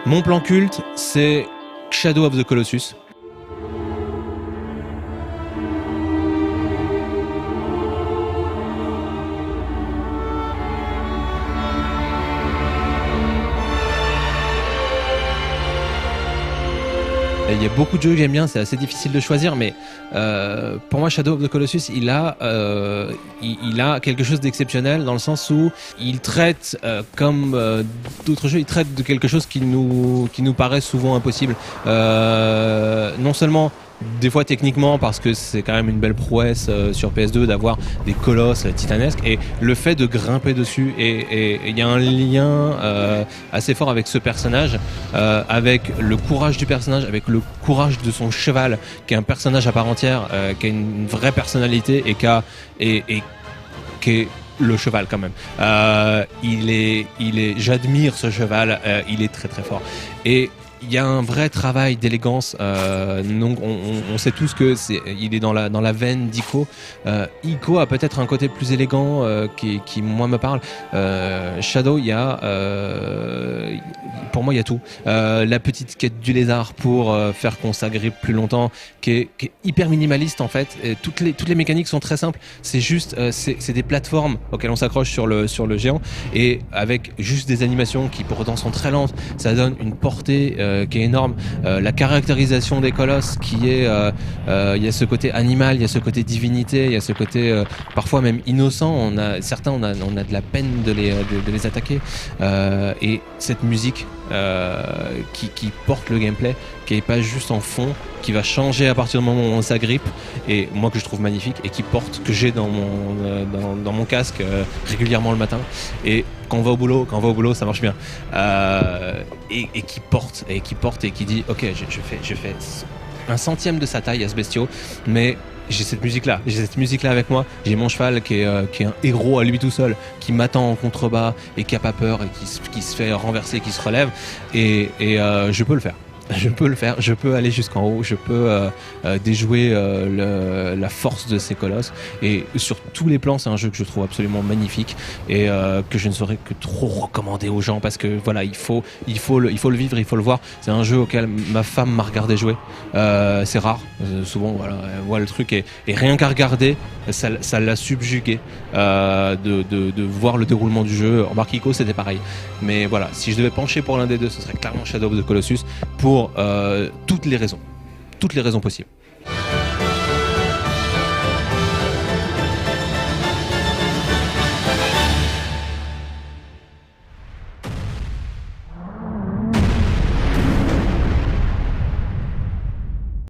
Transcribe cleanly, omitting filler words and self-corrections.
Mon plan culte, c'est Shadow of the Colossus. Il y a beaucoup de jeux que j'aime bien, c'est assez difficile de choisir, mais pour moi Shadow of the Colossus, il a quelque chose d'exceptionnel dans le sens où il traite, comme d'autres jeux, il traite de quelque chose qui nous paraît souvent impossible. Non seulement des fois techniquement parce que c'est quand même une belle prouesse sur PS2 d'avoir des colosses titanesques, et le fait de grimper dessus, et il y a un lien assez fort avec ce personnage, avec le courage du personnage, avec le courage de son cheval qui est un personnage à part entière, qui a une vraie personnalité et qui est le cheval quand même. J'admire ce cheval, il est très très fort. Et il y a un vrai travail d'élégance. Donc on sait tous que il est dans la veine d'Ico. Ico a peut-être un côté plus élégant qui moi me parle. Shadow, pour moi il y a tout. La petite quête du lézard pour faire qu'on s'agrippe plus longtemps, qui est hyper minimaliste en fait. Et toutes les mécaniques sont très simples. C'est juste c'est des plateformes auxquelles on s'accroche sur le géant, et avec juste des animations qui pourtant sont très lentes, ça donne une portée qui est énorme. La caractérisation des colosses qui est il y a ce côté animal, il y a ce côté divinité, il y a ce côté parfois même innocent. On a de la peine de les attaquer, et cette musique qui porte le gameplay, qui est pas juste en fond, qui va changer à partir du moment où on s'agrippe, et moi que je trouve magnifique, et que j'ai dans mon casque régulièrement le matin, et quand on va au boulot ça marche bien, et qui porte et qui dit ok, je fais un centième de sa taille à ce bestiau, mais j'ai cette musique là avec moi, j'ai mon cheval qui est un héros à lui tout seul, qui m'attend en contrebas et qui a pas peur, et qui se fait renverser, qui se relève, et je peux le faire. Je peux aller jusqu'en haut, je peux déjouer la force de ces colosses, et sur tous les plans c'est un jeu que je trouve absolument magnifique, et que je ne saurais que trop recommander aux gens, parce que voilà, il faut le vivre, il faut le voir. C'est un jeu auquel ma femme m'a regardé jouer, c'est rare, souvent voilà, elle voit le truc, et rien qu'à regarder ça l'a subjugué, de voir le déroulement du jeu. En Ico c'était pareil, mais voilà, si je devais pencher pour l'un des deux, ce serait clairement Shadow of the Colossus, pour toutes les raisons possibles.